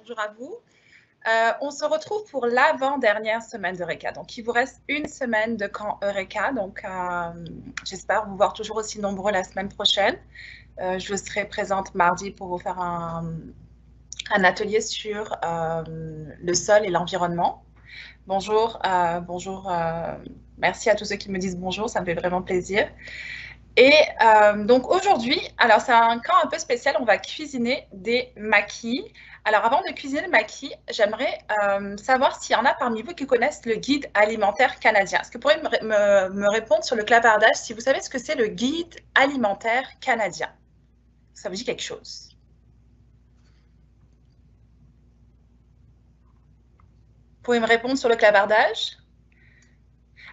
bonjour à vous. On se retrouve pour l'avant-dernière semaine d'Eureka. Donc, il vous reste une semaine de camp Eureka. Donc, j'espère vous voir toujours aussi nombreux la semaine prochaine. Je serai présente mardi pour vous faire un atelier sur le sol et l'environnement. Bonjour, merci à tous ceux qui me disent bonjour, ça me fait vraiment plaisir. Et donc aujourd'hui, alors c'est un camp un peu spécial, on va cuisiner des maquis. Alors avant de cuisiner le maquis, j'aimerais savoir s'il y en a parmi vous qui connaissent le guide alimentaire canadien. Est-ce que vous pourriez me répondre sur le clavardage si vous savez ce que c'est le guide alimentaire canadien? Ça vous dit quelque chose? Vous pouvez me répondre sur le clavardage?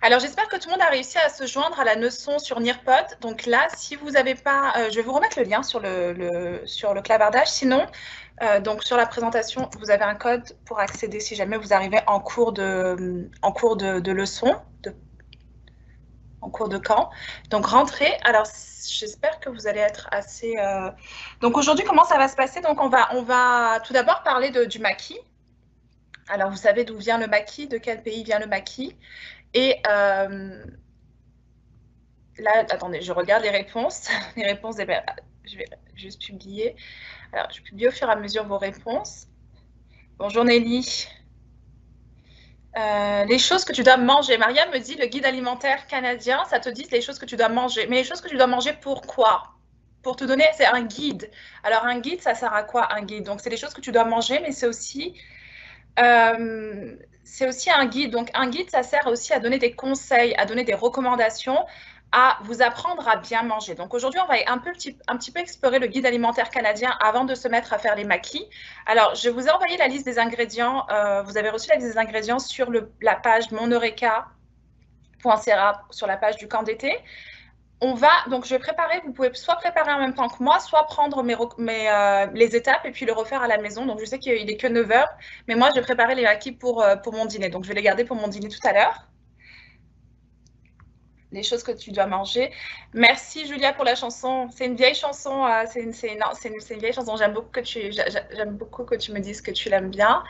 Alors, j'espère que tout le monde a réussi à se joindre à la leçon sur Nearpod. Donc là, si vous n'avez pas, je vais vous remettre le lien sur le clavardage. Sinon, donc sur la présentation, vous avez un code pour accéder si jamais vous arrivez en cours de leçon, en cours de camp. Donc, rentrez. Alors, j'espère que vous allez être assez... Donc, aujourd'hui, comment ça va se passer? Donc, on va tout d'abord parler du maquis. Alors, vous savez d'où vient le maquis, de quel pays vient le maquis. Et là, attendez, je regarde les réponses. Les réponses, je vais juste publier. Alors, je publie au fur et à mesure vos réponses. Bonjour Nelly. Les choses que tu dois manger. Maria me dit, le guide alimentaire canadien, ça te dit les choses que tu dois manger. Mais les choses que tu dois manger, pourquoi? Pour te donner, c'est un guide. Alors, un guide, ça sert à quoi, un guide? Donc, c'est les choses que tu dois manger, mais c'est aussi un guide. Donc, un guide, ça sert aussi à donner des conseils, à donner des recommandations, à vous apprendre à bien manger. Donc, aujourd'hui, on va un petit peu explorer le guide alimentaire canadien avant de se mettre à faire les maquis. Alors, je vous ai envoyé la liste des ingrédients. Vous avez reçu la liste des ingrédients sur la page moneureka.ca, sur la page du camp d'été. Donc je vais préparer, vous pouvez soit préparer en même temps que moi, soit prendre les étapes et puis le refaire à la maison. Donc je sais qu'il n'est que 9 heures, mais moi je vais préparer les maquis pour mon dîner. Donc je vais les garder pour mon dîner tout à l'heure. Les choses que tu dois manger. Merci Julia pour la chanson. C'est une vieille chanson. C'est une vieille chanson. J'aime beaucoup que tu me dises que tu l'aimes bien.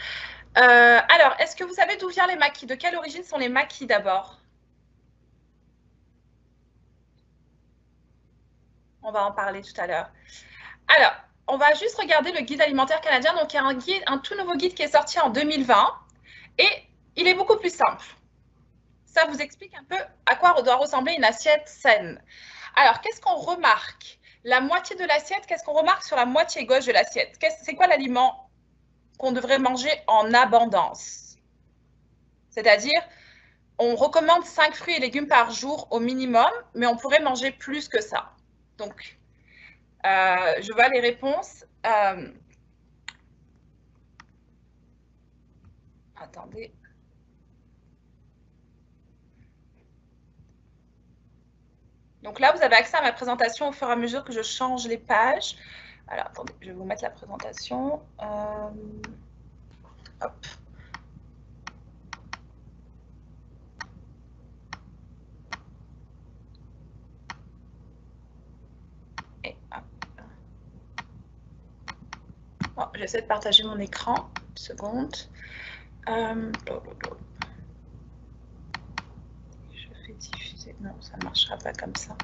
Alors, est-ce que vous savez d'où viennent les maquis? De quelle origine sont les maquis d'abord? On va en parler tout à l'heure. Alors, on va juste regarder le guide alimentaire canadien. Donc, il y a un tout nouveau guide qui est sorti en 2020 et il est beaucoup plus simple. Ça vous explique un peu à quoi doit ressembler une assiette saine. Alors, qu'est-ce qu'on remarque? La moitié de l'assiette, qu'est-ce qu'on remarque sur la moitié gauche de l'assiette? C'est quoi l'aliment qu'on devrait manger en abondance? C'est-à-dire, on recommande 5 fruits et légumes par jour au minimum, mais on pourrait manger plus que ça. Donc, je vois les réponses. Attendez. Donc là, vous avez accès à ma présentation au fur et à mesure que je change les pages. Alors, attendez, je vais vous mettre la présentation. Hop. Et hop. Bon, j'essaie de partager mon écran. Une seconde. Je fais diffuser. Non, ça ne marchera pas comme ça.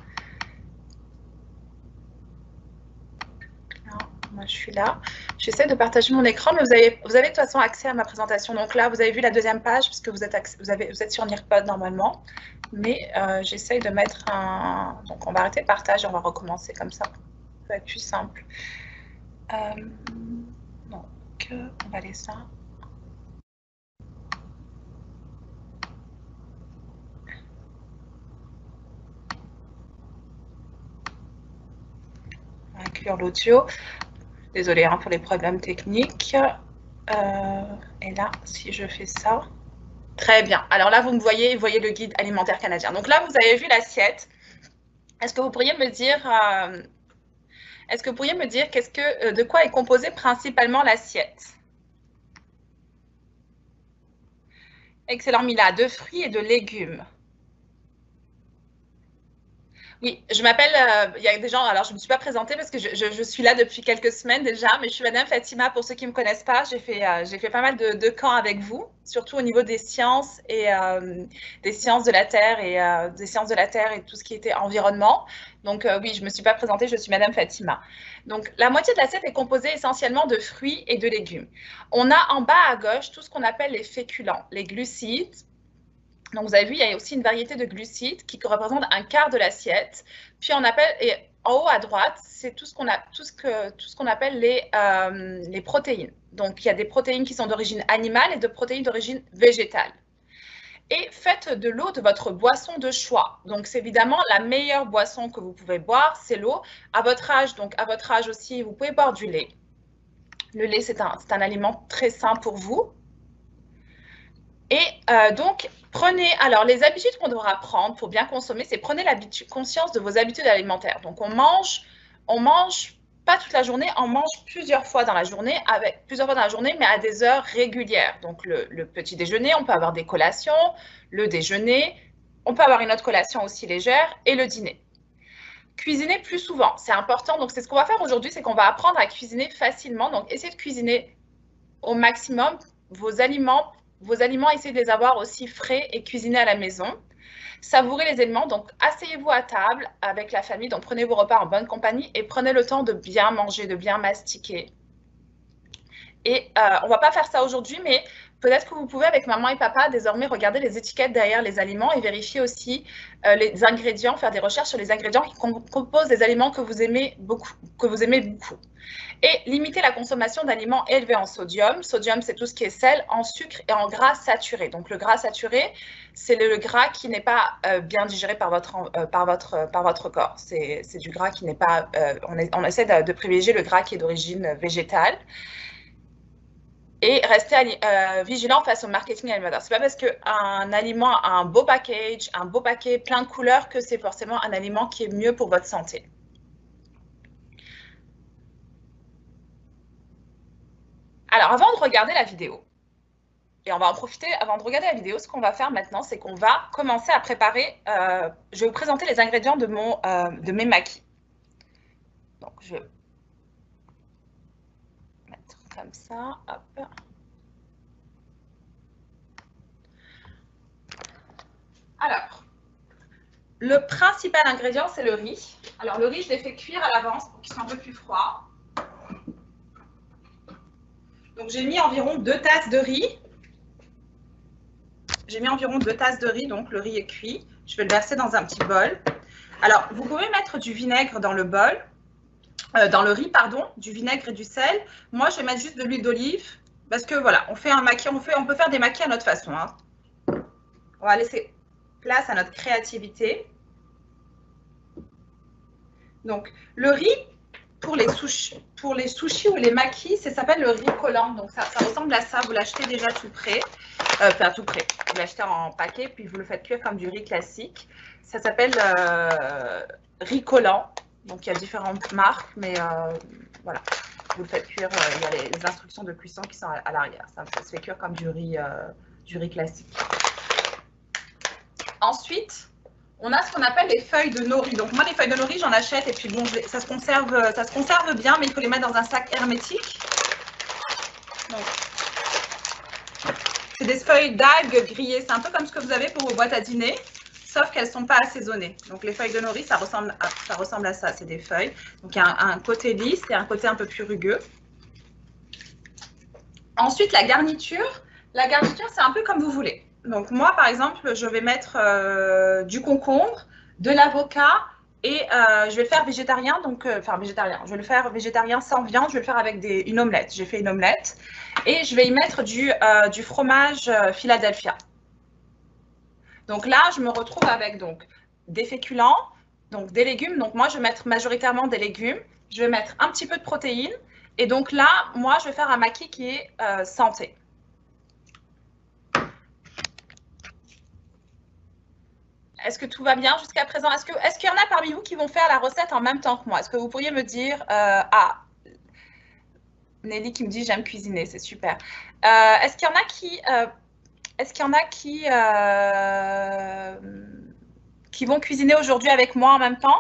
Non, moi, je suis là. J'essaie de partager mon écran, mais vous avez de toute façon accès à ma présentation. Donc là, vous avez vu la deuxième page, puisque vous êtes sur Nearpod normalement. Mais j'essaie de mettre un... Donc, on va arrêter le partage et on va recommencer comme ça. Ça va être plus simple. Donc, on va laisser ça. On va inclure l'audio. Désolée hein, pour les problèmes techniques. Et là, si je fais ça... Très bien. Alors là, vous voyez le guide alimentaire canadien. Donc là, vous avez vu l'assiette. Est-ce que vous pourriez me dire... de quoi est composée principalement l'assiette? Excellent Mila, de fruits et de légumes. Oui, je m'appelle, il y a des gens, alors je ne me suis pas présentée parce que je suis là depuis quelques semaines déjà, mais je suis Madame Fatima, pour ceux qui ne me connaissent pas. J'ai fait pas mal de camps avec vous, surtout au niveau des sciences et des sciences de la Terre et des sciences de la Terre et tout ce qui était environnement. Donc oui, je ne me suis pas présentée, je suis Madame Fatima. Donc la moitié de l'assiette est composée essentiellement de fruits et de légumes. On a en bas à gauche tout ce qu'on appelle les féculents, les glucides. Donc, vous avez vu, il y a aussi une variété de glucides qui représentent un quart de l'assiette. Puis, on appelle, et en haut à droite, c'est tout ce qu'on appelle les protéines. Donc, il y a des protéines qui sont d'origine animale et de protéines d'origine végétale. Et faites de l'eau de votre boisson de choix. Donc, c'est évidemment la meilleure boisson que vous pouvez boire, c'est l'eau. À votre âge, donc à votre âge aussi, vous pouvez boire du lait. Le lait, c'est un aliment très sain pour vous. Et donc, alors les habitudes qu'on devra prendre pour bien consommer, c'est prenez conscience de vos habitudes alimentaires. Donc, on mange pas toute la journée, on mange plusieurs fois dans la journée, mais à des heures régulières. Donc, le petit déjeuner, on peut avoir des collations, le déjeuner, on peut avoir une autre collation aussi légère et le dîner. Cuisiner plus souvent, c'est important. Donc, c'est ce qu'on va faire aujourd'hui, c'est qu'on va apprendre à cuisiner facilement. Donc, essayez de cuisiner au maximum vos aliments, essayez de les avoir aussi frais et cuisinés à la maison. Savourez les aliments, donc asseyez-vous à table avec la famille, donc prenez vos repas en bonne compagnie et prenez le temps de bien manger, de bien mastiquer. Et on ne va pas faire ça aujourd'hui, mais peut-être que vous pouvez, avec maman et papa, désormais regarder les étiquettes derrière les aliments et vérifier aussi les ingrédients, faire des recherches sur les ingrédients qui composent des aliments que vous aimez beaucoup. Et limiter la consommation d'aliments élevés en sodium. Sodium, c'est tout ce qui est sel, en sucre et en gras saturé. Donc, le gras saturé, c'est le gras qui n'est pas bien digéré par votre corps. C'est du gras qui n'est pas... on essaie de privilégier le gras qui est d'origine végétale. Et rester vigilant face au marketing alimentaire. Ce n'est pas parce qu'un aliment a un beau paquet plein de couleurs que c'est forcément un aliment qui est mieux pour votre santé. Alors, avant de regarder la vidéo, et on va en profiter avant de regarder la vidéo, ce qu'on va faire maintenant, c'est qu'on va commencer à préparer, je vais vous présenter les ingrédients de mes maquis. Donc, je vais mettre comme ça, hop. Alors, le principal ingrédient, c'est le riz. Alors, le riz, je l'ai fait cuire à l'avance pour qu'il soit un peu plus froid. Donc, j'ai mis environ 2 tasses de riz. Donc le riz est cuit. Je vais le verser dans un petit bol. Alors, vous pouvez mettre du vinaigre dans le bol, dans le riz, pardon, du vinaigre et du sel. Moi, je vais mettre juste de l'huile d'olive parce que voilà, on fait un maquis, on peut faire des maquis à notre façon. Hein. On va laisser place à notre créativité. Donc, le riz, pour les sushis ou les maquis, ça s'appelle le riz collant. Donc, ça ressemble à ça. Vous l'achetez déjà tout prêt. Enfin, tout prêt. Vous l'achetez en paquet, puis vous le faites cuire comme du riz classique. Ça s'appelle riz collant. Donc, il y a différentes marques, mais voilà. Vous le faites cuire. Il y a les instructions de cuisson qui sont à l'arrière. Ça se fait cuire comme du riz classique. Ensuite, on a ce qu'on appelle les feuilles de nori. Donc moi, les feuilles de nori, j'en achète et puis bon, ça se conserve bien, mais il faut les mettre dans un sac hermétique. C'est des feuilles d'algues grillées. C'est un peu comme ce que vous avez pour vos boîtes à dîner, sauf qu'elles ne sont pas assaisonnées. Donc les feuilles de nori, ça ressemble à ça. C'est des feuilles. Donc il y a un côté lisse et un côté un peu plus rugueux. Ensuite, la garniture. La garniture, c'est un peu comme vous voulez. Donc moi, par exemple, je vais mettre du concombre, de l'avocat et je vais le faire végétarien. Donc, végétarien. Je vais le faire végétarien sans viande. Je vais le faire avec une omelette. J'ai fait une omelette et je vais y mettre du fromage Philadelphia. Donc là, je me retrouve avec des féculents, donc des légumes. Donc moi, je vais mettre majoritairement des légumes. Je vais mettre un petit peu de protéines. Et donc là, moi, je vais faire un maquis qui est santé. Est-ce que tout va bien jusqu'à présent? Est-ce qu'il y en a parmi vous qui vont faire la recette en même temps que moi? Est-ce que vous pourriez me dire Nelly qui me dit j'aime cuisiner, c'est super. Est-ce qu'il y en a qui qui vont cuisiner aujourd'hui avec moi en même temps?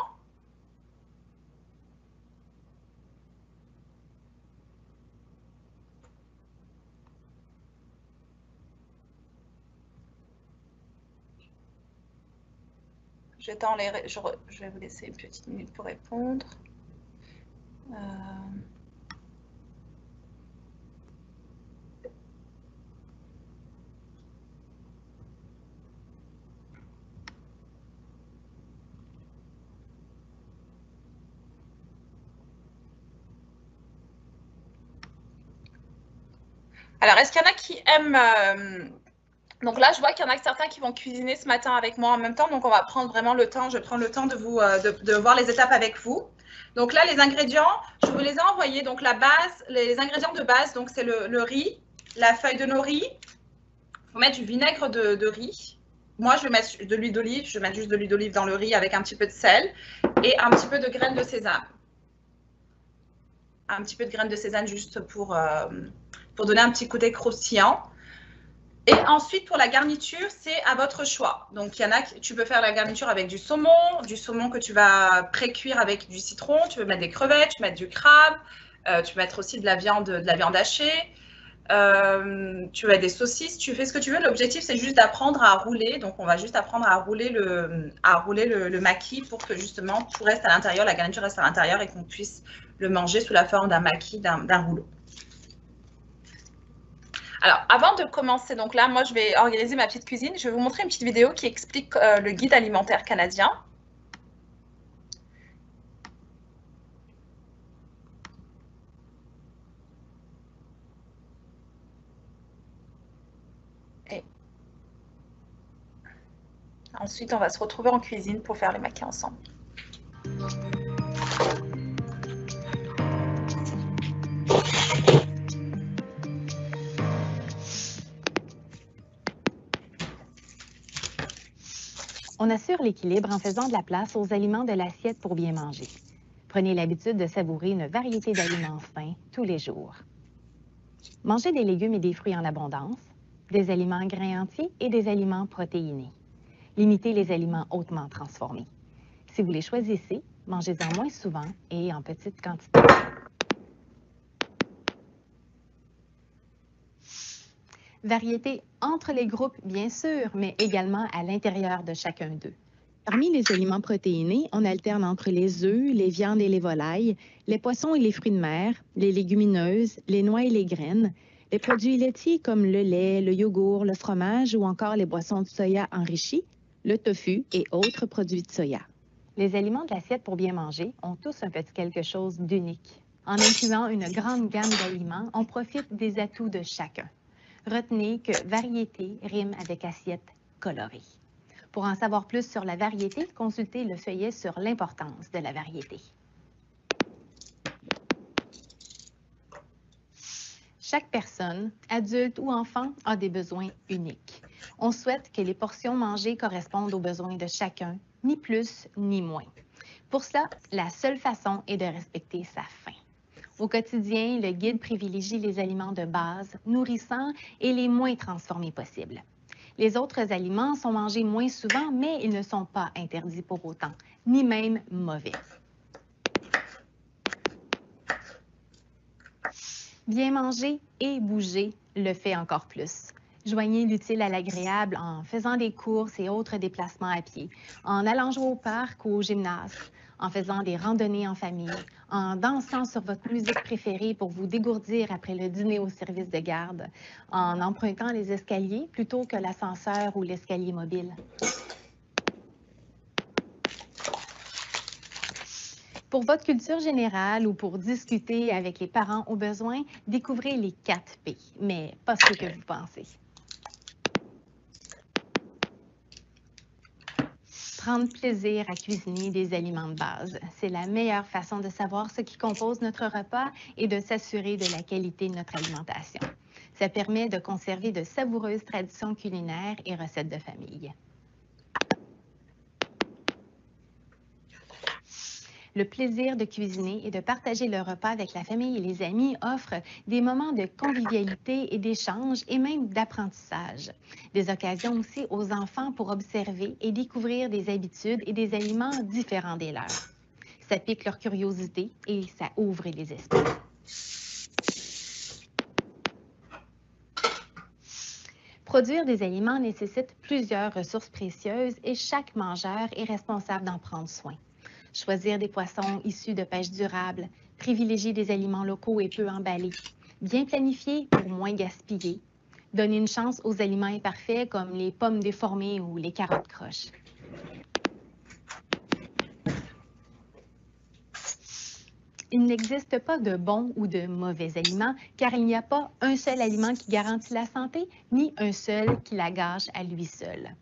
Je vais vous laisser une petite minute pour répondre. Alors, est-ce qu'il y en a qui aiment... Donc là, je vois qu'il y en a certains qui vont cuisiner ce matin avec moi en même temps. Donc, on va prendre vraiment le temps. Je prends le temps de voir les étapes avec vous. Donc là, les ingrédients, je vous les ai envoyés. Donc la base, les ingrédients de base, donc c'est le riz, la feuille de nori. Il faut mettre du vinaigre de riz. Moi, je vais mettre de l'huile d'olive. Je vais mettre juste de l'huile d'olive dans le riz avec un petit peu de sel et un petit peu de graines de sésame. Un petit peu de graines de sésame juste pour donner un petit côté croustillant. Et ensuite, pour la garniture, c'est à votre choix. Donc, il y en a, tu peux faire la garniture avec du saumon que tu vas pré-cuire avec du citron. Tu peux mettre des crevettes, tu peux mettre du crabe, tu peux mettre aussi de la viande hachée. Tu peux mettre des saucisses, tu fais ce que tu veux. L'objectif, c'est juste d'apprendre à rouler. Donc, on va juste apprendre à rouler le maquis pour que justement tout reste à l'intérieur, la garniture reste à l'intérieur et qu'on puisse le manger sous la forme d'un maquis, d'un rouleau. Alors, avant de commencer, donc là, moi, je vais organiser ma petite cuisine. Je vais vous montrer une petite vidéo qui explique le guide alimentaire canadien. Et ensuite, on va se retrouver en cuisine pour faire les maquis ensemble. On assure l'équilibre en faisant de la place aux aliments de l'assiette pour bien manger. Prenez l'habitude de savourer une variété d'aliments sains tous les jours. Mangez des légumes et des fruits en abondance, des aliments grains entiers et des aliments protéinés. Limitez les aliments hautement transformés. Si vous les choisissez, mangez-en moins souvent et en petite quantité. Variété entre les groupes, bien sûr, mais également à l'intérieur de chacun d'eux. Parmi les aliments protéinés, on alterne entre les œufs, les viandes et les volailles, les poissons et les fruits de mer, les légumineuses, les noix et les graines, les produits laitiers comme le lait, le yogourt, le fromage ou encore les boissons de soya enrichies, le tofu et autres produits de soya. Les aliments de l'assiette pour bien manger ont tous un petit quelque chose d'unique. En incluant une grande gamme d'aliments, on profite des atouts de chacun. Retenez que variété rime avec assiette colorée. Pour en savoir plus sur la variété, consultez le feuillet sur l'importance de la variété. Chaque personne, adulte ou enfant, a des besoins uniques. On souhaite que les portions mangées correspondent aux besoins de chacun, ni plus ni moins. Pour cela, la seule façon est de respecter sa faim. Au quotidien, le guide privilégie les aliments de base, nourrissants et les moins transformés possibles. Les autres aliments sont mangés moins souvent, mais ils ne sont pas interdits pour autant, ni même mauvais. Bien manger et bouger le fait encore plus. Joignez l'utile à l'agréable en faisant des courses et autres déplacements à pied, en allant jouer au parc ou au gymnase, en faisant des randonnées en famille, en dansant sur votre musique préférée pour vous dégourdir après le dîner au service de garde, en empruntant les escaliers plutôt que l'ascenseur ou l'escalier mobile. Pour votre culture générale ou pour discuter avec les parents au besoin, découvrez les 4 P, mais pas ce que vous pensez. Prendre plaisir à cuisiner des aliments de base. C'est la meilleure façon de savoir ce qui compose notre repas et de s'assurer de la qualité de notre alimentation. Ça permet de conserver de savoureuses traditions culinaires et recettes de famille. Le plaisir de cuisiner et de partager le repas avec la famille et les amis offre des moments de convivialité et d'échange et même d'apprentissage. Des occasions aussi aux enfants pour observer et découvrir des habitudes et des aliments différents des leurs. Ça pique leur curiosité et ça ouvre les esprits. Produire des aliments nécessite plusieurs ressources précieuses et chaque mangeur est responsable d'en prendre soin. Choisir des poissons issus de pêche durable, privilégier des aliments locaux et peu emballés, bien planifier pour moins gaspiller, donner une chance aux aliments imparfaits comme les pommes déformées ou les carottes croches. Il n'existe pas de bons ou de mauvais aliments, car il n'y a pas un seul aliment qui garantit la santé, ni un seul qui la gâche à lui seul.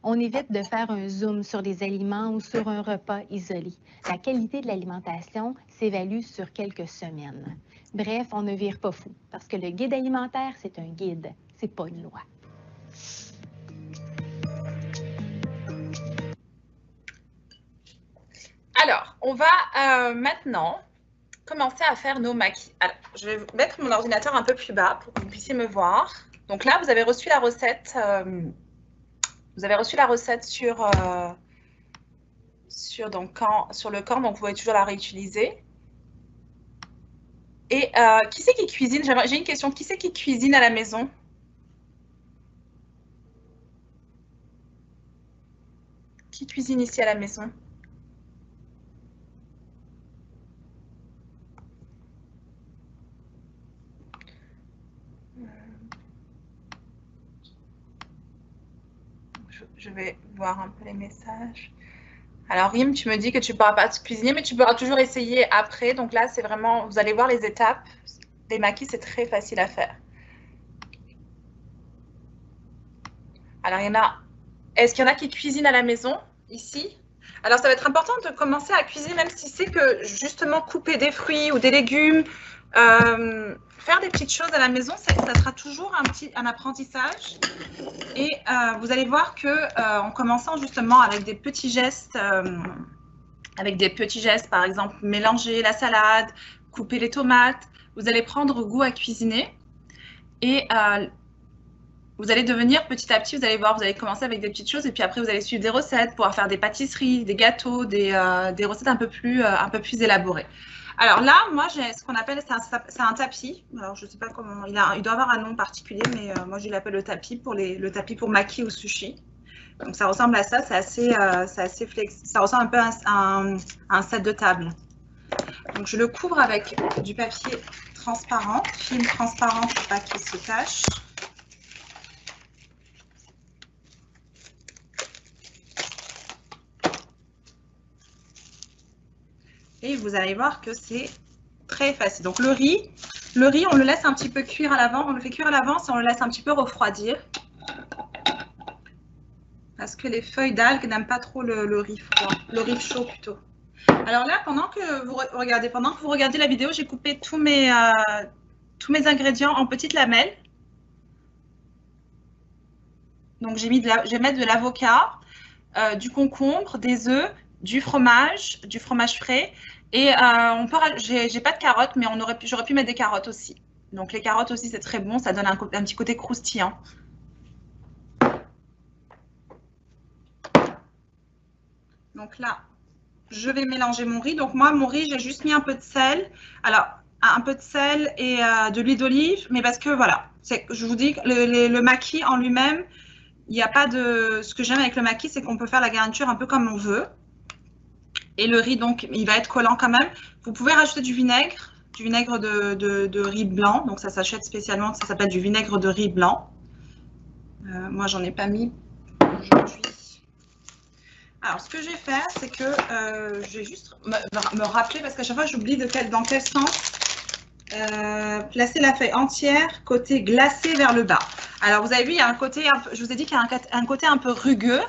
On évite de faire un zoom sur des aliments ou sur un repas isolé. La qualité de l'alimentation s'évalue sur quelques semaines. Bref, on ne vire pas fou, parce que le guide alimentaire, c'est un guide, c'est pas une loi. Alors, on va maintenant commencer à faire nos maquis. Alors, je vais mettre mon ordinateur un peu plus bas pour que vous puissiez me voir. Donc là, vous avez reçu la recette. Sur le camp, donc vous pouvez toujours la réutiliser. Et qui c'est qui cuisine? J'ai une question. Qui c'est qui cuisine à la maison? Qui cuisine ici à la maison? Je vais voir un peu les messages. Alors, Rim, tu me dis que tu ne pourras pas cuisiner, mais tu pourras toujours essayer après. Donc là, c'est vraiment, vous allez voir les étapes. Les maquis, c'est très facile à faire. Alors, il y en a. Est-ce qu'il y en a qui cuisinent à la maison, ici? Alors, ça va être important de commencer à cuisiner, même si c'est que justement couper des fruits ou des légumes, faire des petites choses à la maison, ça sera toujours un apprentissage. Et vous allez voir que en commençant justement avec des petits gestes, par exemple mélanger la salade, couper les tomates, vous allez prendre goût à cuisiner et vous allez devenir petit à petit, vous allez voir, vous allez commencer avec des petites choses et puis après vous allez suivre des recettes, pouvoir faire des pâtisseries, des gâteaux, des recettes un peu plus élaborées. Alors là, moi, j'ai ce qu'on appelle, c'est un tapis. Alors, je ne sais pas comment, il doit avoir un nom particulier, mais moi, je l'appelle le tapis le tapis pour maki ou sushi. Donc, ça ressemble à ça, c'est assez flexible. Ça ressemble un peu à un set de table. Donc, je le couvre avec du papier transparent, film transparent pour pas qu'il se tache. Et vous allez voir que c'est très facile. Donc le riz, on le laisse un petit peu cuire à l'avance. On le fait cuire à l'avance et on le laisse un petit peu refroidir. Parce que les feuilles d'algues n'aiment pas trop le riz froid, le riz chaud plutôt. Alors là, pendant que vous regardez la vidéo, j'ai coupé tous mes ingrédients en petites lamelles. Donc je vais mettre de l'avocat, du concombre, des œufs, du fromage frais. Et j'ai pas de carottes, mais j'aurais pu mettre des carottes aussi. Donc les carottes aussi, c'est très bon, ça donne un petit côté croustillant. Donc là, je vais mélanger mon riz. Donc moi, mon riz, j'ai juste mis un peu de sel. Alors, un peu de sel et de l'huile d'olive, mais parce que voilà, je vous dis, le maki en lui-même, il n'y a pas de... Ce que j'aime avec le maki, c'est qu'on peut faire la garniture un peu comme on veut. Et le riz, donc, il va être collant quand même. Vous pouvez rajouter du vinaigre de riz blanc. Donc, ça s'achète spécialement, ça s'appelle du vinaigre de riz blanc. Moi, j'en ai pas mis aujourd'hui. Alors, ce que je vais faire, c'est que je vais juste me rappeler, parce qu'à chaque fois, j'oublie dans quel sens placer la feuille entière côté glacé vers le bas. Alors, vous avez vu, il y a un côté, je vous ai dit qu'il y a un côté un peu rugueux.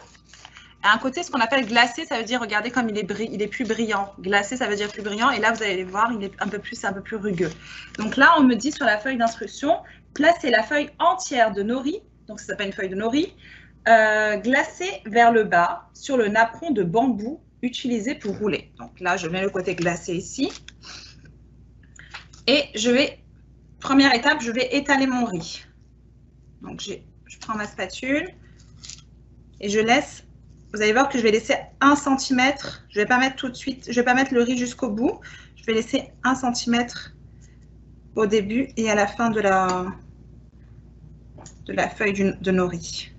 Un côté, ce qu'on appelle glacé, ça veut dire, regardez comme il est plus brillant. Glacé, ça veut dire plus brillant. Et là, vous allez voir, il est un peu plus rugueux. Donc là, on me dit sur la feuille d'instruction, placez la feuille entière de nori, donc ça s'appelle une feuille de nori, glacée vers le bas sur le napperon de bambou utiliser pour rouler. Donc là, je mets le côté glacé ici. Et je vais, première étape, je vais étaler mon riz. Donc je prends ma spatule et je laisse, vous allez voir que je vais laisser 1 cm. Je ne vais pas mettre tout de suite, je ne vais pas mettre le riz jusqu'au bout. Je vais laisser 1 cm au début et à la fin de la feuille de nos riz.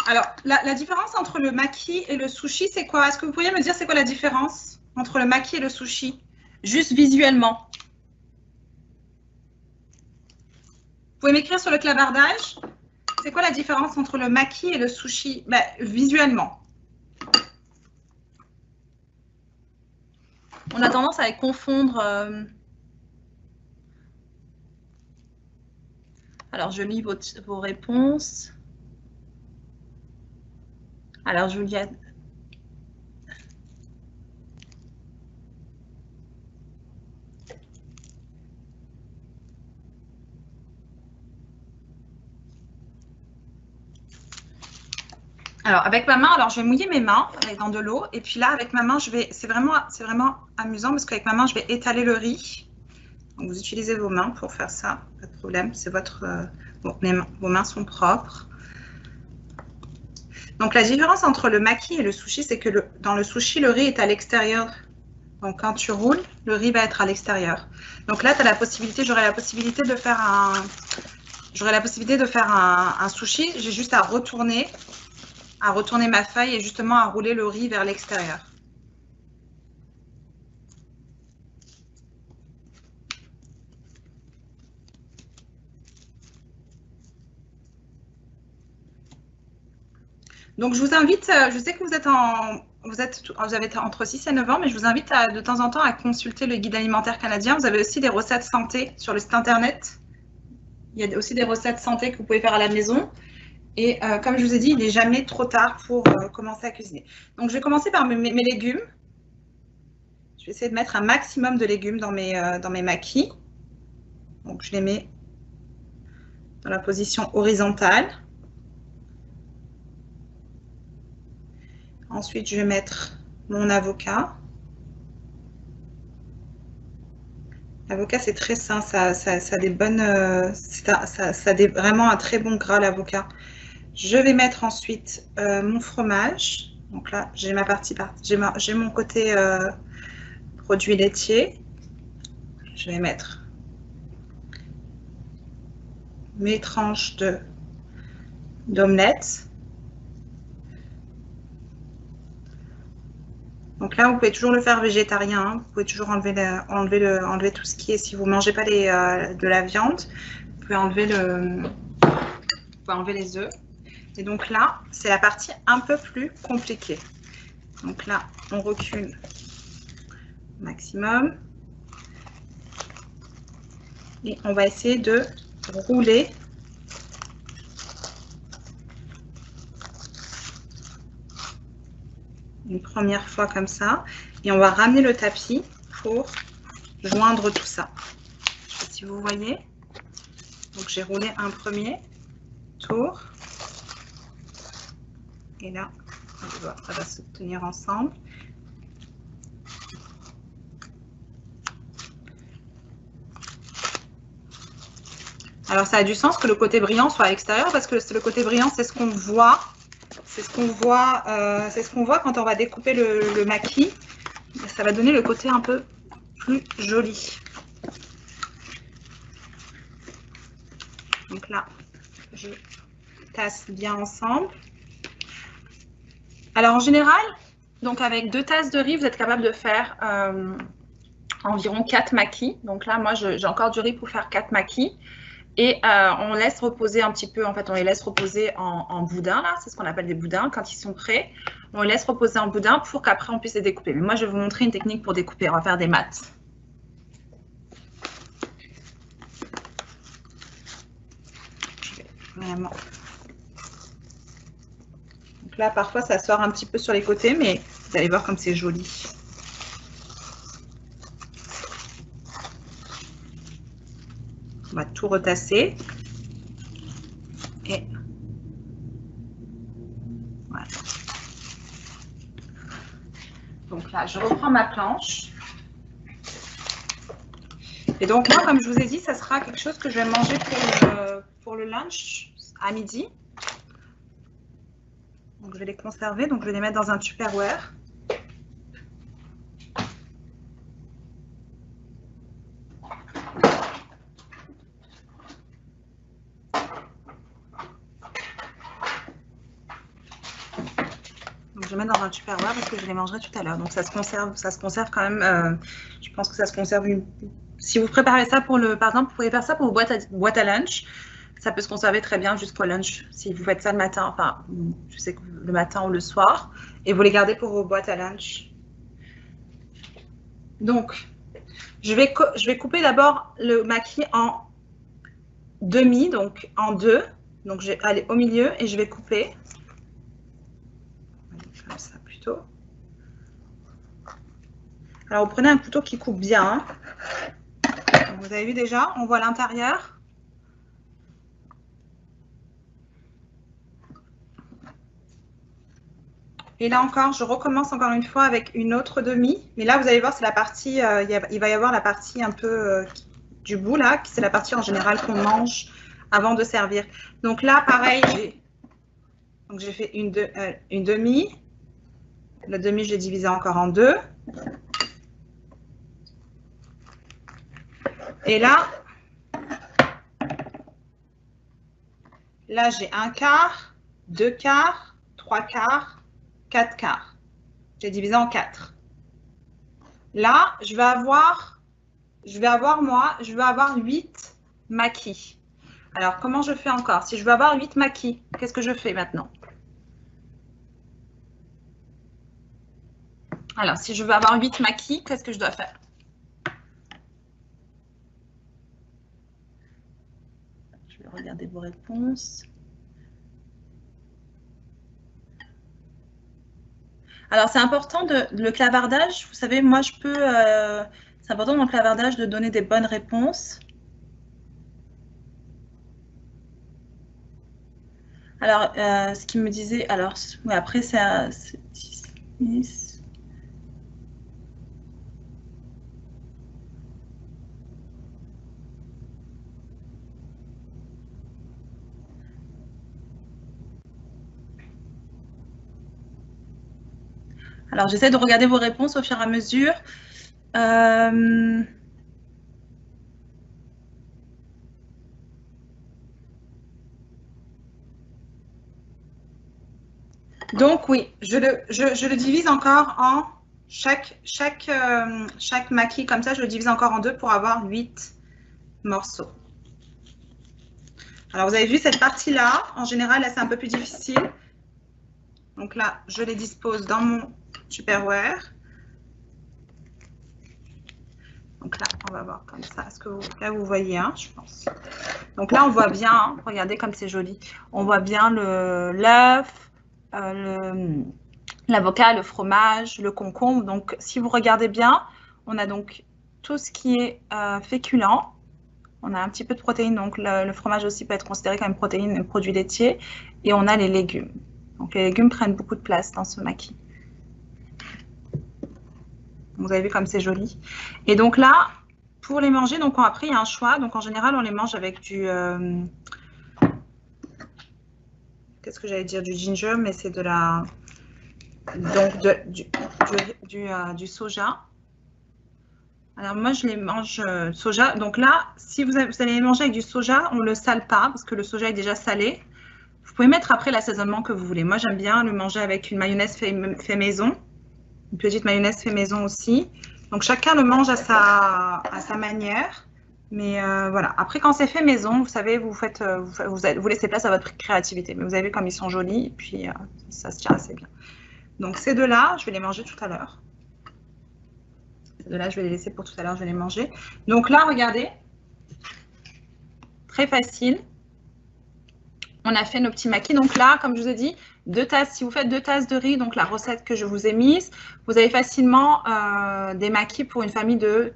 Alors, la différence entre le maki et le sushi, c'est quoi? Est-ce que vous pourriez me dire c'est quoi la différence entre le maki et le sushi? Juste visuellement. Vous pouvez m'écrire sur le clavardage. C'est quoi la différence entre le maki et le sushi? Ben, visuellement. On a tendance à les confondre. Alors, je lis vos réponses. Alors, Juliette. Alors, avec ma main, alors je vais mouiller mes mains dans de l'eau. Et puis là, avec ma main, c'est vraiment amusant parce qu'avec ma main, je vais étaler le riz. Donc, vous utilisez vos mains pour faire ça, pas de problème. C'est votre, vos mains sont propres. Donc, la différence entre le maki et le sushi, c'est que dans le sushi, le riz est à l'extérieur. Donc, quand tu roules, le riz va être à l'extérieur. Donc là, j'aurai la possibilité de faire un sushi. J'ai juste à retourner ma feuille et justement à rouler le riz vers l'extérieur. Donc, je vous invite, je sais que vous avez entre 6 et 9 ans, mais je vous invite de temps en temps à consulter le guide alimentaire canadien. Vous avez aussi des recettes santé sur le site internet. Il y a aussi des recettes santé que vous pouvez faire à la maison. Et comme je vous ai dit, il n'est jamais trop tard pour commencer à cuisiner. Donc, je vais commencer par mes légumes. Je vais essayer de mettre un maximum de légumes dans mes maquis. Donc, je les mets dans la position horizontale. Ensuite, je vais mettre mon avocat. L'avocat, c'est très sain. Ça a des bonnes, ça a vraiment un très bon gras, l'avocat. Je vais mettre ensuite mon fromage. Donc là, j'ai ma partie, j'ai mon côté produit laitier. Je vais mettre mes tranches d'omelette. Donc là, vous pouvez toujours le faire végétarien. Hein. Vous pouvez toujours enlever tout ce qui est, si vous ne mangez pas de la viande, vous pouvez enlever les œufs. Et donc là, c'est la partie un peu plus compliquée. Donc là, on recule au maximum. Et on va essayer de rouler une première fois comme ça. Et on va ramener le tapis pour joindre tout ça. Je ne sais pas si vous voyez. Donc j'ai roulé un premier tour. Et là, ça va se tenir ensemble. Alors, ça a du sens que le côté brillant soit à l'extérieur parce que le côté brillant, c'est ce qu'on voit. C'est ce qu'on voit quand on va découper le maquis. Ça va donner le côté un peu plus joli. Donc là, je tasse bien ensemble. Alors, en général, donc avec 2 tasses de riz, vous êtes capable de faire environ 4 maquis. Donc là, moi, j'ai encore du riz pour faire 4 maquis. Et on laisse reposer un petit peu, en fait, on les laisse reposer en boudin, là. C'est ce qu'on appelle des boudins. Quand ils sont prêts, on les laisse reposer en boudin pour qu'après, on puisse les découper. Mais moi, je vais vous montrer une technique pour découper. On va faire des maths. Je vais vraiment... Donc là, parfois, ça sort un petit peu sur les côtés, mais vous allez voir comme c'est joli. tout retasser. Et voilà. Donc là, je reprends ma planche. Et donc moi, comme je vous ai dit, ça sera quelque chose que je vais manger pour le lunch à midi. Donc je vais les conserver, donc je vais les mettre dans un Tupperware. Donc je vais mettre dans un Tupperware parce que je les mangerai tout à l'heure. Donc ça se conserve quand même. Je pense que ça se conserve. Si vous préparez ça pour par exemple, vous pouvez faire ça pour vos boîtes à lunch. Ça peut se conserver très bien jusqu'au lunch. Si vous faites ça le matin, enfin, je sais que le matin ou le soir, et vous les gardez pour vos boîtes à lunch. Donc, je vais couper d'abord le maquis en demi, donc en deux. Donc, je vais aller au milieu et je vais couper. Comme ça plutôt. Alors, vous prenez un couteau qui coupe bien. Donc, vous avez vu déjà, on voit l'intérieur. Et là encore, je recommence encore une fois avec une autre demi. Mais là, vous allez voir, c'est la partie, il va y avoir la partie un peu du bout, là, c'est la partie en général qu'on mange avant de servir. Donc là, pareil, j'ai fait une demi. La demi, je l'ai divisée encore en deux. Et là j'ai un quart, deux quarts, trois quarts, 4 quarts. J'ai divisé en 4. Là, je vais avoir 8 maquis. Alors, comment je fais encore? Si je veux avoir 8 maquis, qu'est-ce que je fais maintenant? Alors, si je veux avoir 8 maquis, qu'est-ce que je dois faire? Je vais regarder vos réponses. Alors, c'est important le clavardage. Vous savez, moi, c'est important dans le clavardage de donner des bonnes réponses. Alors, ce qu'il me disait, alors, oui, après, c'est 10. Alors, j'essaie de regarder vos réponses au fur et à mesure. Donc, oui, je le divise encore en chaque maquis, comme ça, je le divise encore en deux pour avoir 8 morceaux. Alors, vous avez vu cette partie-là, en général, là, c'est un peu plus difficile. Donc là, je les dispose dans mon Tupperware. Donc là, on va voir comme ça. Est-ce que là, vous voyez, hein, je pense. Donc là, on voit bien, hein, regardez comme c'est joli. On voit bien l'œuf, l'avocat, le fromage, le concombre. Donc, si vous regardez bien, on a donc tout ce qui est féculent. On a un petit peu de protéines, donc le fromage aussi peut être considéré comme une protéine, un produit laitier. Et on a les légumes. Donc, les légumes prennent beaucoup de place dans ce maquis. Vous avez vu comme c'est joli. Et donc là, pour les manger, donc après, il y a un choix. Donc, en général, on les mange avec du... qu'est-ce que j'allais dire? Du ginger, mais c'est de la... Donc, du soja. Alors, moi, je les mange soja. Donc là, si vous allez les manger avec du soja, on ne le sale pas parce que le soja est déjà salé. Vous pouvez mettre après l'assaisonnement que vous voulez. Moi, j'aime bien le manger avec une mayonnaise fait maison. Une petite mayonnaise fait maison aussi. Donc, chacun le mange à sa manière. Mais voilà. Après, quand c'est fait maison, vous savez, vous laissez place à votre créativité. Mais vous avez vu comme ils sont jolis. Et puis, ça se tient assez bien. Donc, ces deux-là, je vais les manger tout à l'heure. Ces deux-là, je vais les laisser pour tout à l'heure. Je vais les manger. Donc là, regardez. Très facile. On a fait nos petits maquis. Donc là, comme je vous ai dit, 2 tasses. Si vous faites 2 tasses de riz, donc la recette que je vous ai mise, vous avez facilement des maquis pour une famille de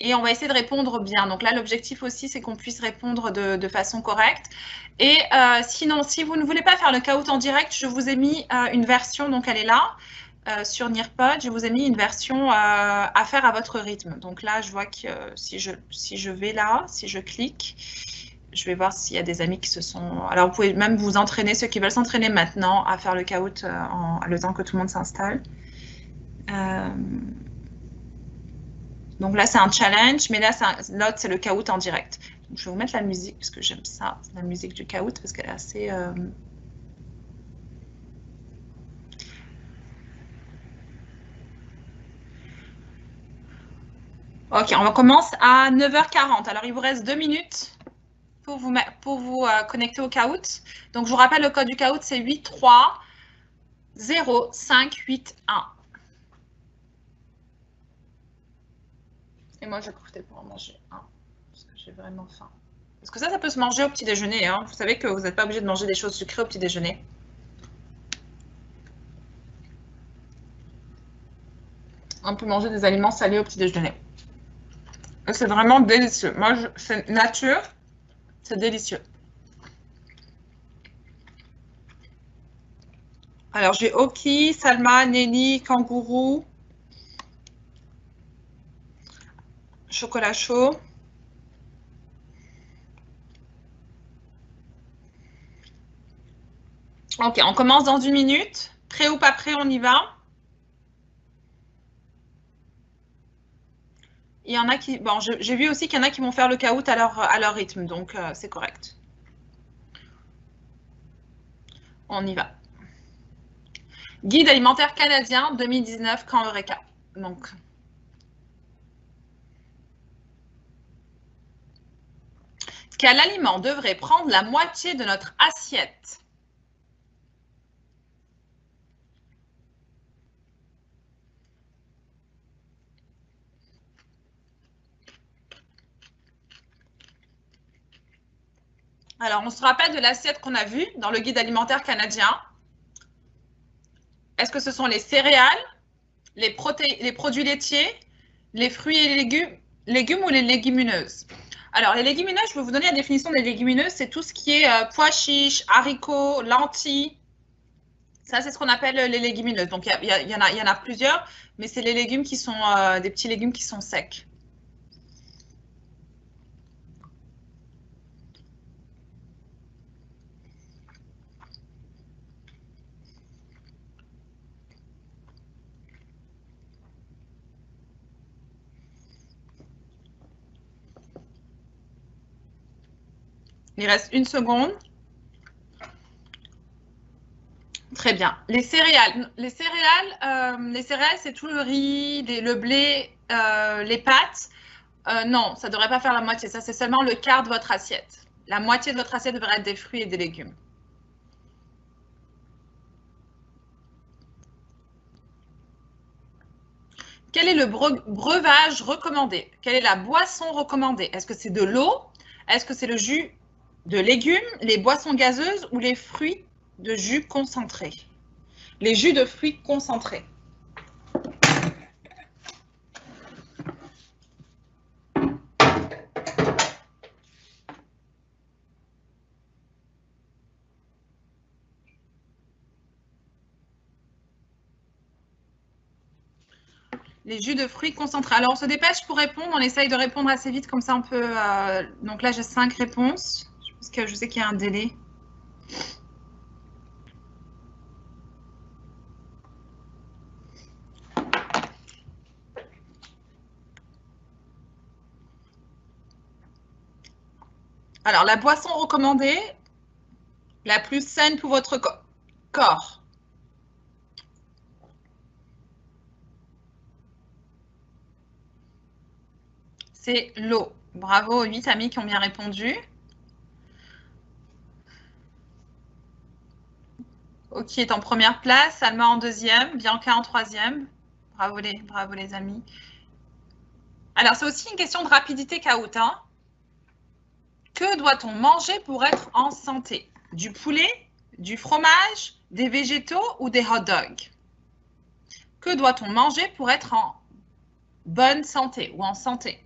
Et on va essayer de répondre bien. Donc là, l'objectif aussi, c'est qu'on puisse répondre de façon correcte. Et sinon, si vous ne voulez pas faire le caout en direct, je vous ai mis une version, donc elle est là, sur Nearpod. Je vous ai mis une version à faire à votre rythme. Donc là, je vois que si je vais là, si je clique, je vais voir s'il y a des amis qui se sont... Alors, vous pouvez même vous entraîner, ceux qui veulent s'entraîner maintenant, à faire le caout le temps que tout le monde s'installe. Donc là, c'est un challenge, mais là, l'autre, c'est le caout en direct. Donc, je vais vous mettre la musique, parce que j'aime ça, la musique du caout, parce qu'elle est assez... Ok, on commence à 9h40. Alors, il vous reste 2 minutes pour vous connecter au caout. Donc, je vous rappelle, le code du caout, c'est 8305881. Et moi, je vais profiter pour en manger un, parce que j'ai vraiment faim. Parce que ça peut se manger au petit déjeuner. Hein. Vous savez que vous n'êtes pas obligé de manger des choses sucrées au petit déjeuner. On peut manger des aliments salés au petit déjeuner. C'est vraiment délicieux. Moi, c'est nature, c'est délicieux. Alors, j'ai Oki, Salma, Nelly, Kangourou, chocolat chaud. Ok, on commence dans 1 minute. Prêt ou pas prêt, on y va. Il y en a qui... Bon, j'ai vu aussi qu'il y en a qui vont faire le caout à leur rythme, donc c'est correct. On y va. Guide alimentaire canadien 2019, Camp Eureka. Donc... Quel aliment devrait prendre la moitié de notre assiette? Alors, on se rappelle de l'assiette qu'on a vue dans le guide alimentaire canadien. Est-ce que ce sont les céréales, les produits laitiers, les fruits et les légumes ou les légumineuses? Alors, les légumineuses, je vais vous donner la définition des légumineuses. C'est tout ce qui est pois chiches, haricots, lentilles. Ça, c'est ce qu'on appelle les légumineuses. Donc, il y en a plusieurs, mais c'est les légumes qui sont des petits légumes qui sont secs. Il reste 1 seconde. Très bien. Les céréales, c'est tout le riz, le blé, les pâtes. Non, ça ne devrait pas faire la moitié. Ça, c'est seulement le quart de votre assiette. La moitié de votre assiette devrait être des fruits et des légumes. Quel est le breuvage recommandé? Quelle est la boisson recommandée? Est-ce que c'est de l'eau? Est-ce que c'est le jus de légumes, les boissons gazeuses ou les fruits de jus concentrés? Les jus de fruits concentrés. Les jus de fruits concentrés. Alors, on se dépêche pour répondre. On essaye de répondre assez vite, comme ça on peut... Donc là, j'ai 5 réponses. Parce que je sais qu'il y a un délai. Alors, la boisson recommandée, la plus saine pour votre corps. C'est l'eau. Bravo aux 8 amis qui ont bien répondu. Ok est en première place, Salma en deuxième, Bianca en troisième. Bravo les amis. Alors, c'est aussi une question de rapidité caout. Hein. Que doit-on manger pour être en santé? Du poulet, du fromage, des végétaux ou des hot dogs? Que doit-on manger pour être en bonne santé ou en santé?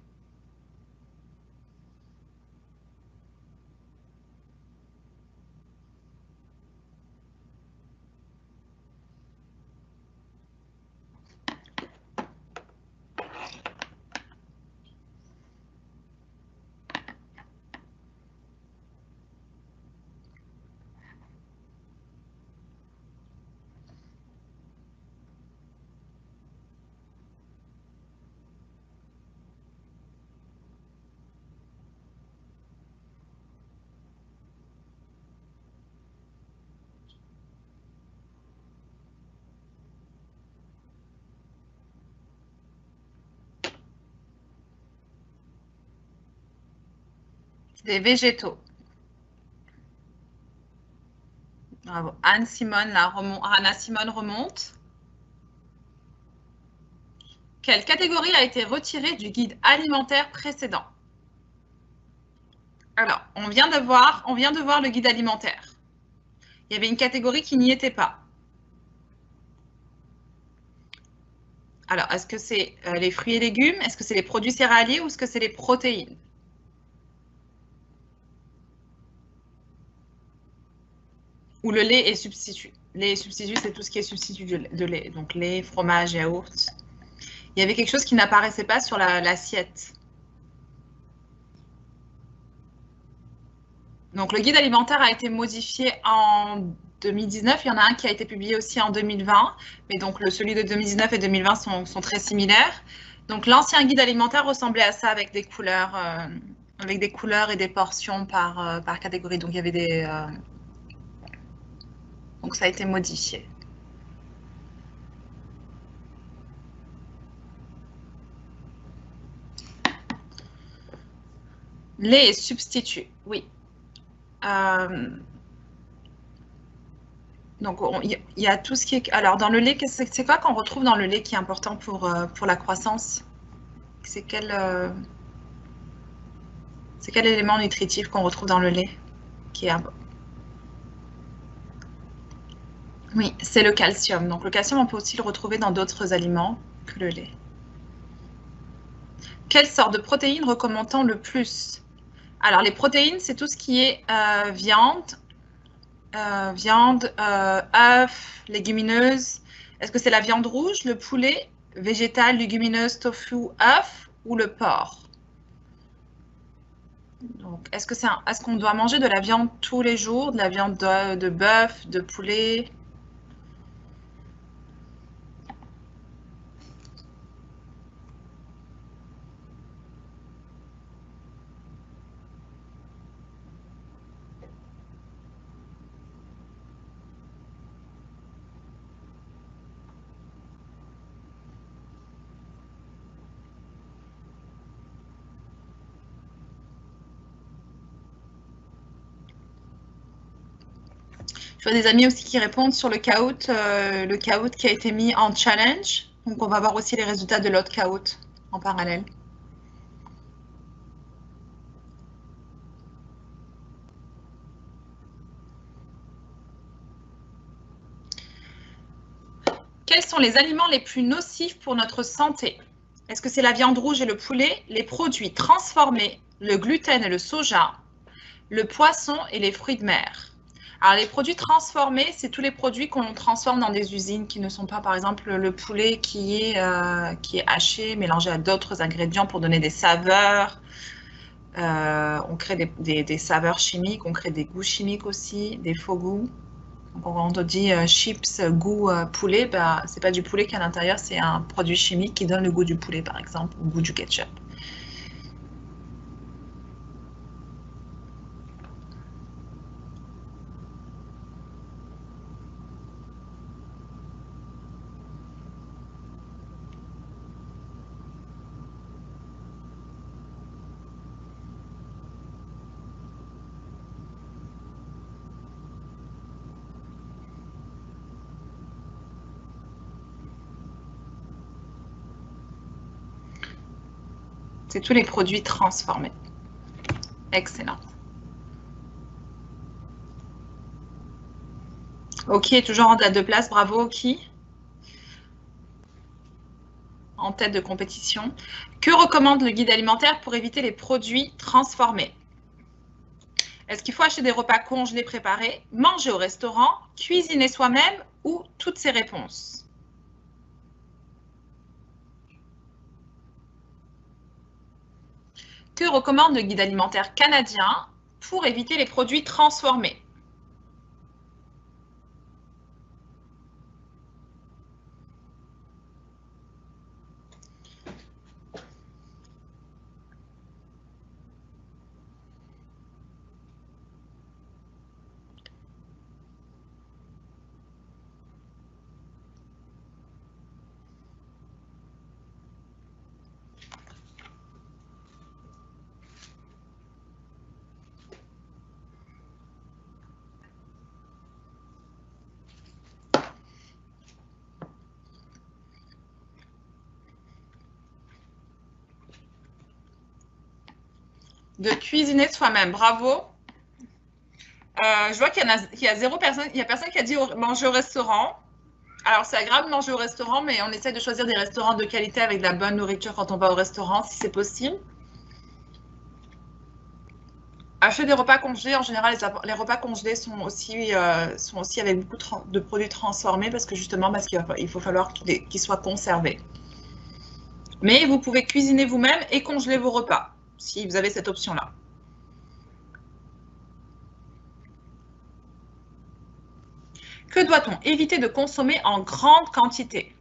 Des végétaux. Bravo. Anna Simone remonte. Quelle catégorie a été retirée du guide alimentaire précédent? Alors, on vient de voir le guide alimentaire. Il y avait une catégorie qui n'y était pas. Alors, est-ce que c'est les fruits et légumes? Est-ce que c'est les produits céréaliers ou est-ce que c'est les protéines? Ou le lait est substitut. Les substituts, c'est tout ce qui est substitut de lait. Donc, lait, fromage, yaourt. Il y avait quelque chose qui n'apparaissait pas sur l'assiette. Donc, le guide alimentaire a été modifié en 2019. Il y en a un qui a été publié aussi en 2020. Mais donc, celui de 2019 et 2020 sont très similaires. Donc, l'ancien guide alimentaire ressemblait à ça avec des couleurs et des portions par catégorie. Donc, il y avait des... donc, ça a été modifié. Lait et substitut, oui. Donc, il y a tout ce qui est... Alors, dans le lait, c'est quoi qu'on retrouve dans le lait qui est important pour la croissance? C'est quel élément nutritif qu'on retrouve dans le lait qui est... Oui, c'est le calcium. Donc, le calcium, on peut aussi le retrouver dans d'autres aliments que le lait. Quelle sorte de protéines recommande-t-on le plus? Alors, les protéines, c'est tout ce qui est viande, œufs, légumineuses. Est-ce que c'est la viande rouge, le poulet, végétal, légumineuse, tofu, œuf ou le porc? Donc, est-ce qu'on doit manger de la viande tous les jours, de la viande de bœuf, de poulet? Je vois des amis aussi qui répondent sur le caout qui a été mis en challenge. Donc, on va voir aussi les résultats de l'autre caout en parallèle. Quels sont les aliments les plus nocifs pour notre santé? Est-ce que c'est la viande rouge et le poulet, les produits transformés, le gluten et le soja, le poisson et les fruits de mer? Alors, les produits transformés, c'est tous les produits qu'on transforme dans des usines qui ne sont pas, par exemple, le poulet qui est haché, mélangé à d'autres ingrédients pour donner des saveurs. On crée des saveurs chimiques, on crée des goûts chimiques aussi, des faux goûts. Donc, quand on dit chips, goût poulet, bah, ce n'est pas du poulet qui est à l'intérieur, c'est un produit chimique qui donne le goût du poulet, par exemple, ou le goût du ketchup. C'est tous les produits transformés. Excellent. Ok, toujours en tête de place. Bravo, Oki. En tête de compétition. Que recommande le guide alimentaire pour éviter les produits transformés? Est-ce qu'il faut acheter des repas congelés préparés, manger au restaurant, cuisiner soi-même ou toutes ces réponses? Que recommande le guide alimentaire canadien pour éviter les produits transformés? De cuisiner soi-même. Bravo. Je vois qu'il y a 0 personne, il y a personne qui a dit manger au restaurant. Alors, c'est agréable de manger au restaurant, mais on essaie de choisir des restaurants de qualité avec de la bonne nourriture quand on va au restaurant, si c'est possible. Acheter des repas congelés, en général, les repas congelés sont aussi avec beaucoup de produits transformés parce qu'il faut falloir qu'ils soient conservés. Mais vous pouvez cuisiner vous-même et congeler vos repas, si vous avez cette option-là. Que doit-on éviter de consommer en grande quantité?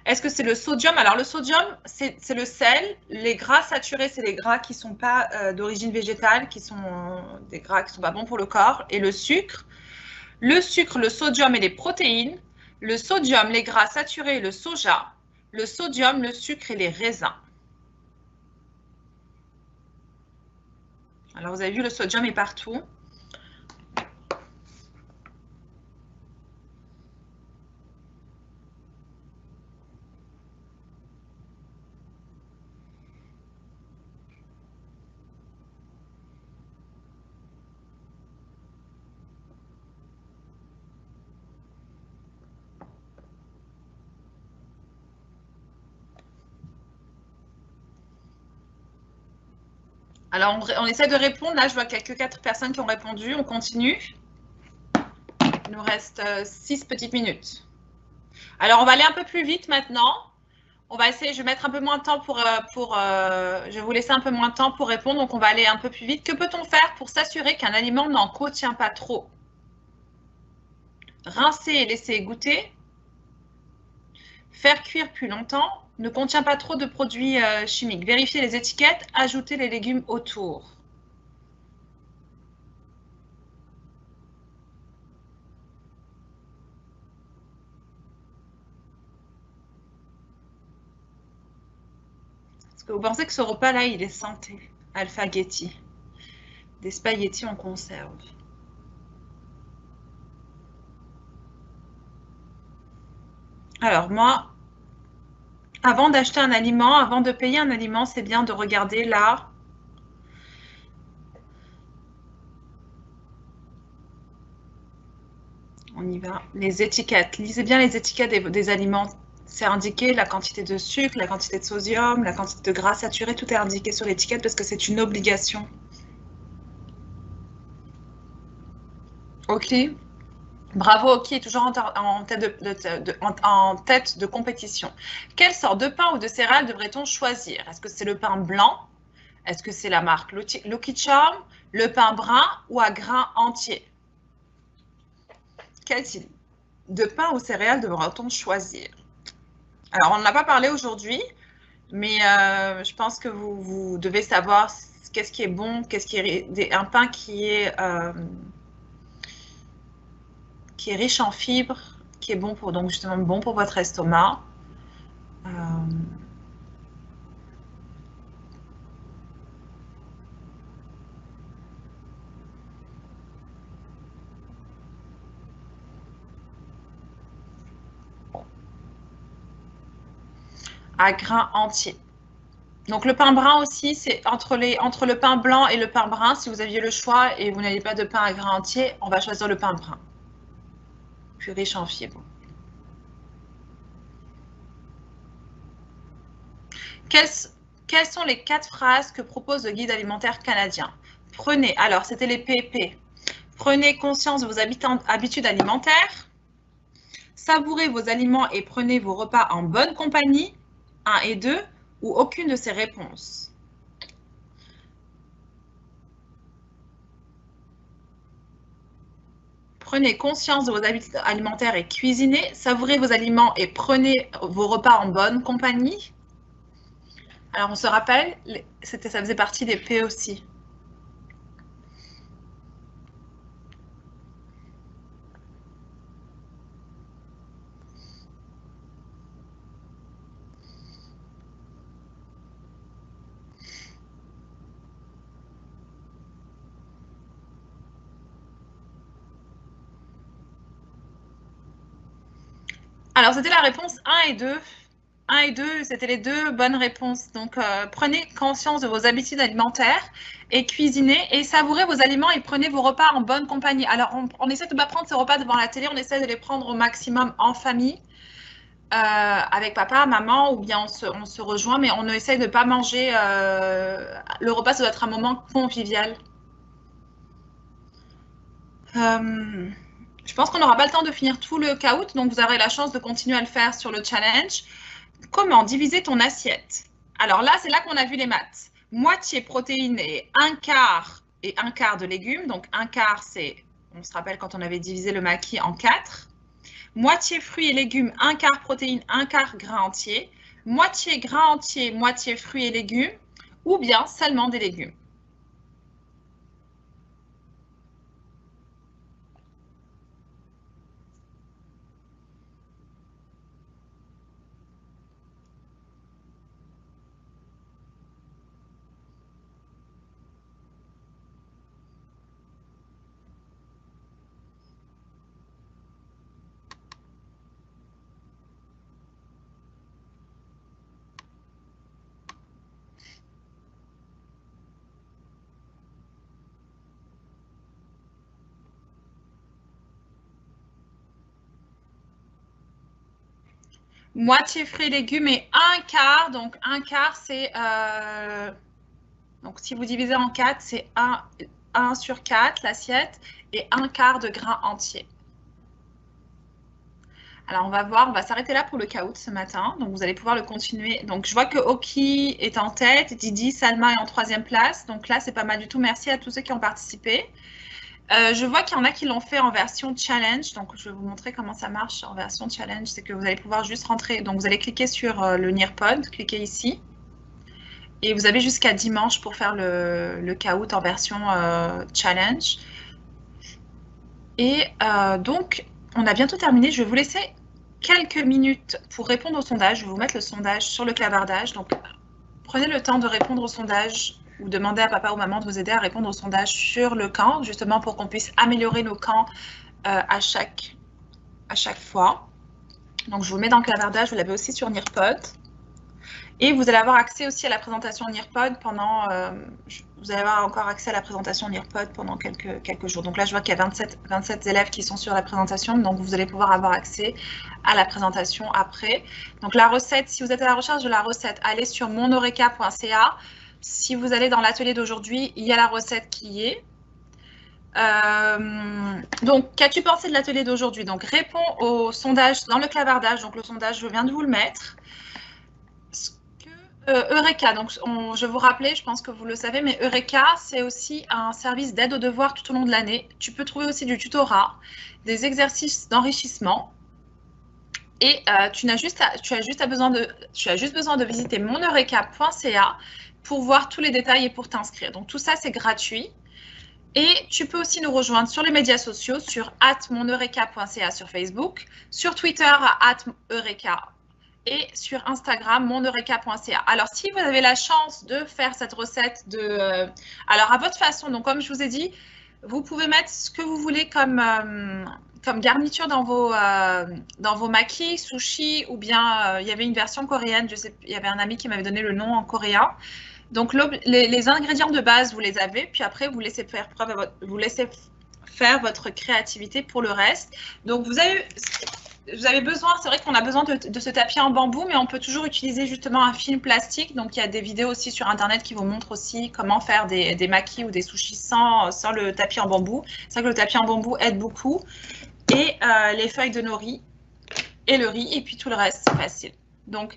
Est-ce que c'est le sodium? Alors, le sodium, c'est le sel. Les gras saturés, c'est les gras qui ne sont pas d'origine végétale, qui sont des gras qui ne sont pas bons pour le corps. Et le sucre, le sodium et les protéines. Le sodium, les gras saturés et le soja. Le sodium, le sucre et les raisins. Alors, vous avez vu, le sodium est partout. Alors, on essaie de répondre. Là, je vois qu'il n'y a que 4 personnes qui ont répondu. On continue. Il nous reste 6 petites minutes. Alors, on va aller un peu plus vite maintenant. On va essayer, je vais mettre un peu moins de temps je vais vous laisser un peu moins de temps pour répondre. Donc, on va aller un peu plus vite. Que peut-on faire pour s'assurer qu'un aliment n'en contient pas trop? Rincer et laisser égoutter. Faire cuire plus longtemps. Ne contient pas trop de produits chimiques. Vérifier les étiquettes. Ajouter les légumes autour. Est-ce que vous pensez que ce repas-là, il est santé? Alphagetti. Des spaghettis en conserve. Alors, moi, avant d'acheter un aliment, avant de payer un aliment, c'est bien de regarder là. On y va. Les étiquettes. Lisez bien les étiquettes des aliments. C'est indiqué la quantité de sucre, la quantité de sodium, la quantité de gras saturé. Tout est indiqué sur l'étiquette parce que c'est une obligation. Ok. Bravo, ok, toujours en tête de compétition. Quelle sorte de pain ou de céréales devrait-on choisir? Est-ce que c'est le pain blanc? Est-ce que c'est la marque Lucky Charm, le pain brun ou à grains entiers? Quel type de pain ou céréales devra-t-on choisir? Alors, on n'en a pas parlé aujourd'hui, mais je pense que vous devez savoir qu'est-ce qui est bon, un pain qui est riche en fibres, qui est bon pour, donc justement bon pour votre estomac. À grains entiers. Donc le pain brun aussi, c'est entre le pain blanc et le pain brun, si vous aviez le choix et vous n'avez pas de pain à grains entiers, on va choisir le pain brun, plus riche en fibres. Quelles sont les 4 phrases que propose le guide alimentaire canadien? Prenez, alors c'était les PP. Prenez conscience de vos habitudes alimentaires. Savourez vos aliments et prenez vos repas en bonne compagnie. 1 et 2, ou aucune de ces réponses. Prenez conscience de vos habitudes alimentaires et cuisinez. Savourez vos aliments et prenez vos repas en bonne compagnie. Alors, on se rappelle, ça faisait partie des P aussi. Alors, c'était la réponse 1 et 2. 1 et 2, c'était les deux bonnes réponses. Donc, prenez conscience de vos habitudes alimentaires et cuisinez et savourez vos aliments et prenez vos repas en bonne compagnie. Alors, on essaie de ne pas prendre ces repas devant la télé, on essaie de les prendre au maximum en famille, avec papa, maman, ou bien on se rejoint, mais on essaie de ne pas manger. Le repas, ça doit être un moment convivial. Je pense qu'on n'aura pas le temps de finir tout le caout, donc vous aurez la chance de continuer à le faire sur le challenge. Comment diviser ton assiette? Alors là, c'est là qu'on a vu les maths. Moitié protéines et un quart de légumes. Donc un quart, c'est, on se rappelle quand on avait divisé le maquis en 4. Moitié fruits et légumes, un quart protéines, un quart grains entiers. Moitié grains entiers, moitié fruits et légumes, ou bien seulement des légumes. Moitié fruits et légumes et un quart. Donc, un quart, c'est... donc, si vous divisez en 4, c'est 1 sur 4, l'assiette, et un quart de grains entiers. Alors, on va voir, on va s'arrêter là pour le caout ce matin. Donc, vous allez pouvoir le continuer. Donc, je vois que Oki est en tête, Didi, Salma est en 3e place. Donc là, c'est pas mal du tout. Merci à tous ceux qui ont participé. Je vois qu'il y en a qui l'ont fait en version challenge. Donc, je vais vous montrer comment ça marche en version challenge. C'est que vous allez pouvoir juste rentrer. Donc, vous allez cliquer sur le Nearpod, cliquez ici. Et vous avez jusqu'à dimanche pour faire le caout en version challenge. Et donc, on a bientôt terminé. Je vais vous laisser quelques minutes pour répondre au sondage. Je vais vous mettre le sondage sur le clavardage. Donc, prenez le temps de répondre au sondage ou demandez à papa ou maman de vous aider à répondre au sondage sur le camp, justement pour qu'on puisse améliorer nos camps à chaque fois. Donc, je vous mets dans le clavardage. Vous l'avez aussi sur Nearpod. Et vous allez avoir accès aussi à la présentation Nearpod pendant... vous allez avoir encore accès à la présentation Nearpod pendant quelques jours. Donc là, je vois qu'il y a 27 élèves qui sont sur la présentation. Donc, vous allez pouvoir avoir accès à la présentation après. Donc, la recette, si vous êtes à la recherche de la recette, allez sur monoreka.ca. Si vous allez dans l'atelier d'aujourd'hui, il y a la recette qui y est. Donc, qu'as-tu pensé de l'atelier d'aujourd'hui? Donc, réponds au sondage dans le clavardage. Donc, le sondage, je viens de vous le mettre. Eureka, donc je vous rappelais, je pense que vous le savez, mais Eureka, c'est aussi un service d'aide aux devoirs tout au long de l'année. Tu peux trouver aussi du tutorat, des exercices d'enrichissement. Et tu as juste besoin de visiter moneureka.ca pour voir tous les détails et pour t'inscrire. Donc tout ça, c'est gratuit. Et tu peux aussi nous rejoindre sur les médias sociaux, sur @moneureka.ca sur Facebook, sur Twitter @eureka et sur Instagram, moneureka.ca. Alors, si vous avez la chance de faire cette recette alors, à votre façon, donc comme je vous ai dit, vous pouvez mettre ce que vous voulez comme garniture dans vos makis, sushi, ou bien il y avait une version coréenne, je sais, il y avait un ami qui m'avait donné le nom en coréen. Donc, les ingrédients de base, vous les avez, puis après, vous laissez faire votre créativité pour le reste. Donc, vous avez besoin, c'est vrai qu'on a besoin de ce tapis en bambou, mais on peut toujours utiliser justement un film plastique. Donc, il y a des vidéos aussi sur Internet qui vous montrent aussi comment faire des makis ou des sushis sans le tapis en bambou. C'est vrai que le tapis en bambou aide beaucoup. Et les feuilles de nori et le riz, et puis tout le reste, c'est facile. Donc,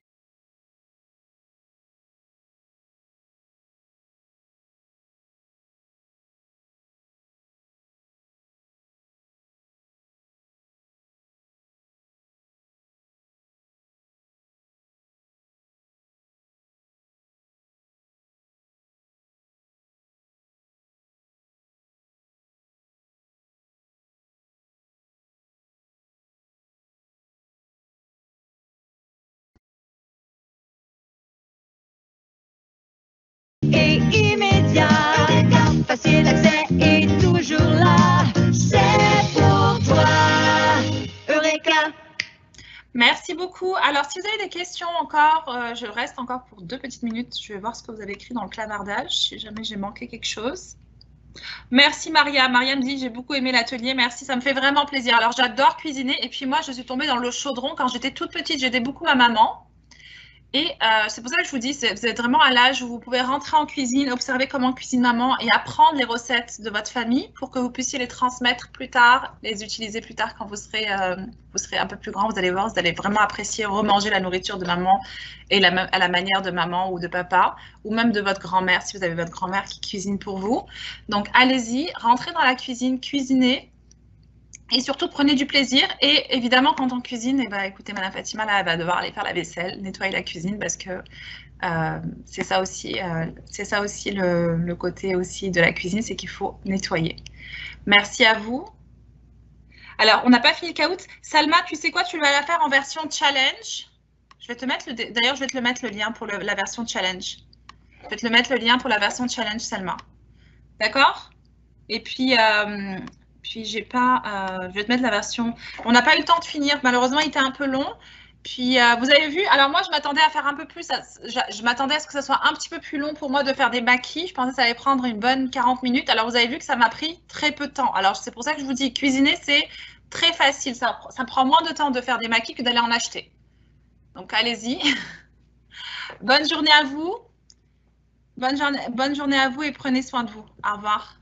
Et immédiat, facile d'accès et toujours là, c'est pour toi, Eureka. Merci beaucoup. Alors, si vous avez des questions encore, je reste encore pour 2 petites minutes. Je vais voir ce que vous avez écrit dans le clavardage, si jamais j'ai manqué quelque chose. Merci Maria. Maria me dit, j'ai beaucoup aimé l'atelier. Merci, ça me fait vraiment plaisir. Alors, j'adore cuisiner. Et puis moi, je suis tombée dans le chaudron quand j'étais toute petite. J'aidais beaucoup ma maman. Et c'est pour ça que je vous dis, vous êtes vraiment à l'âge où vous pouvez rentrer en cuisine, observer comment cuisine maman et apprendre les recettes de votre famille pour que vous puissiez les transmettre plus tard, les utiliser plus tard quand vous serez un peu plus grand. Vous allez voir, vous allez vraiment apprécier remanger la nourriture de maman et à la manière de maman ou de papa, ou même de votre grand-mère si vous avez votre grand-mère qui cuisine pour vous. Donc allez-y, rentrez dans la cuisine, cuisinez. Et surtout, prenez du plaisir. Et évidemment, quand on cuisine, eh ben, écoutez, Madame Fatima, là, elle va devoir aller faire la vaisselle, nettoyer la cuisine, parce que c'est ça aussi le côté aussi de la cuisine, c'est qu'il faut nettoyer. Merci à vous. Alors, on n'a pas fini le caout. Salma, tu sais quoi? Tu vas la faire en version challenge. Je vais te mettre d'ailleurs, je vais te le mettre le lien pour la version challenge. Je vais te le mettre le lien pour la version challenge, Salma. D'accord? Et puis j'ai pas, je vais te mettre la version. On n'a pas eu le temps de finir. Malheureusement, il était un peu long. Puis vous avez vu. Alors moi, je m'attendais à faire un peu plus. Je m'attendais à ce que ça soit un petit peu plus long pour moi de faire des maquis. Je pensais que ça allait prendre une bonne 40 minutes. Alors vous avez vu que ça m'a pris très peu de temps. Alors c'est pour ça que je vous dis, cuisiner, c'est très facile. Ça prend moins de temps de faire des maquis que d'aller en acheter. Donc allez-y. Bonne journée à vous. Bonne journée à vous et prenez soin de vous. Au revoir.